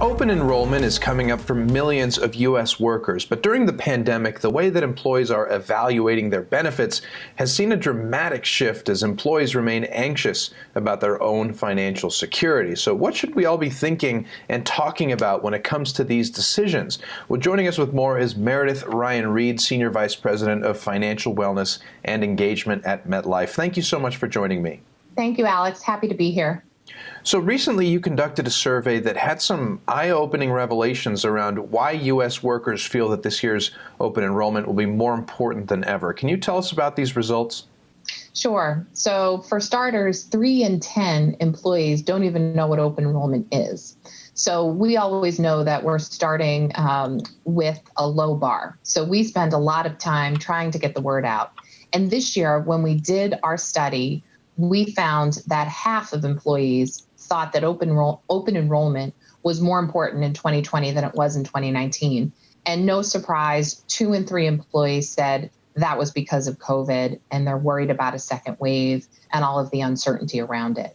Open enrollment is coming up for millions of U.S. workers, but during the pandemic, the way that employees are evaluating their benefits has seen a dramatic shift as employees remain anxious about their own financial security. So what should we all be thinking and talking about when it comes to these decisions? Well, joining us with more is Meredith Ryan-Reed, Senior Vice President of Financial Wellness and Engagement at MetLife. Thank you so much for joining me. Thank you, Alex. Happy to be here. So recently you conducted a survey that had some eye-opening revelations around why U.S. workers feel that this year's open enrollment will be more important than ever. Can you tell us about these results? Sure. So for starters, 3 in 10 employees don't even know what open enrollment is. So we always know that we're starting with a low bar. So we spend a lot of time trying to get the word out. And this year, when we did our study, we found that half of employees thought that open enrollment was more important in 2020 than it was in 2019. And no surprise, 2 in 3 employees said that was because of COVID and they're worried about a second wave and all of the uncertainty around it.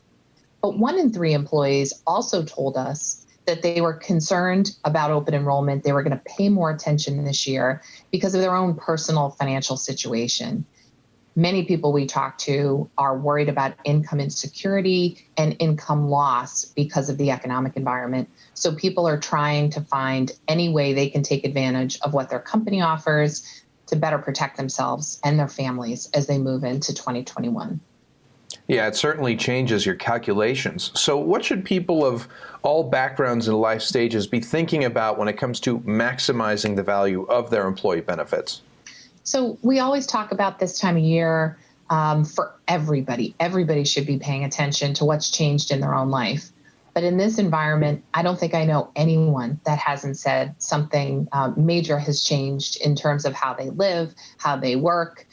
But 1 in 3 employees also told us that they were concerned about open enrollment. They were going to pay more attention this year because of their own personal financial situation. Many people we talk to are worried about income insecurity and income loss because of the economic environment. So people are trying to find any way they can take advantage of what their company offers to better protect themselves and their families as they move into 2021. Yeah, it certainly changes your calculations. So what should people of all backgrounds and life stages be thinking about when it comes to maximizing the value of their employee benefits? So we always talk about this time of year for everybody. Everybody should be paying attention to what's changed in their own life. But in this environment, I don't think I know anyone that hasn't said something major has changed in terms of how they live, how they work.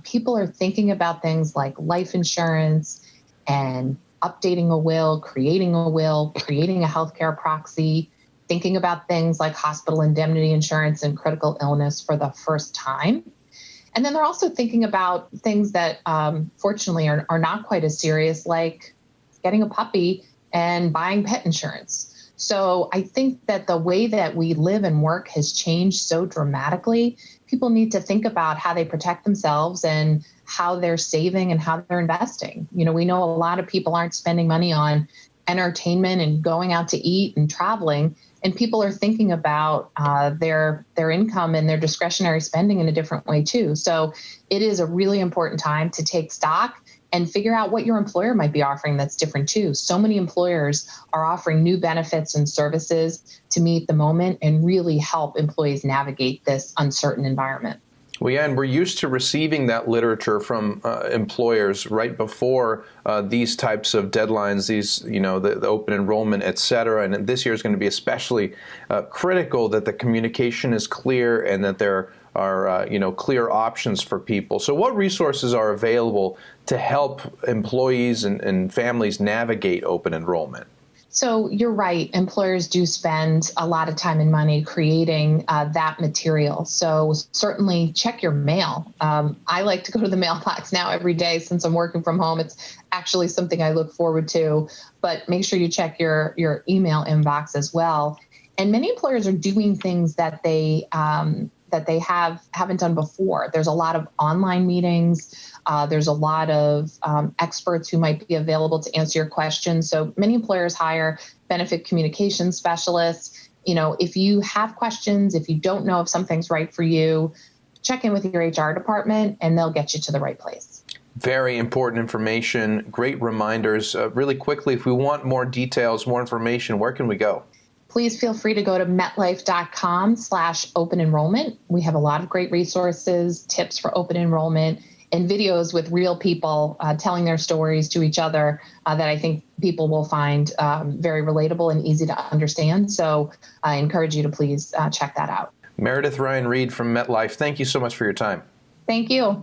People are thinking about things like life insurance and updating a will, creating a healthcare proxy, thinking about things like hospital indemnity insurance and critical illness for the first time. And then they're also thinking about things that fortunately are not quite as serious, like getting a puppy and buying pet insurance. So I think that the way that we live and work has changed so dramatically. People need to think about how they protect themselves and how they're saving and how they're investing. You know, we know a lot of people aren't spending money on entertainment and going out to eat and traveling. And people are thinking about their income and their discretionary spending in a different way too. So it is a really important time to take stock and figure out what your employer might be offering that's different too. So many employers are offering new benefits and services to meet the moment and really help employees navigate this uncertain environment. Well, yeah, and we're used to receiving that literature from employers right before these types of deadlines, the open enrollment, et cetera. And this year is going to be especially critical that the communication is clear and that there are, clear options for people. So what resources are available to help employees and families navigate open enrollment? So you're right. Employers do spend a lot of time and money creating that material. So certainly check your mail. I like to go to the mailbox now every day since I'm working from home. It's actually something I look forward to. But make sure you check your email inbox as well. And many employers are doing things that they haven't done before. There's a lot of online meetings. There's a lot of experts who might be available to answer your questions. So many employers hire benefit communication specialists. You know, if you have questions, if you don't know if something's right for you, check in with your HR department and they'll get you to the right place. Very important information, great reminders. Really quickly, if we want more details, more information, where can we go? Please feel free to go to metlife.com/open enrollment. We have a lot of great resources, tips for open enrollment, and videos with real people telling their stories to each other that I think people will find very relatable and easy to understand. So I encourage you to please check that out. Meredith Ryan-Reed from MetLife, thank you so much for your time. Thank you.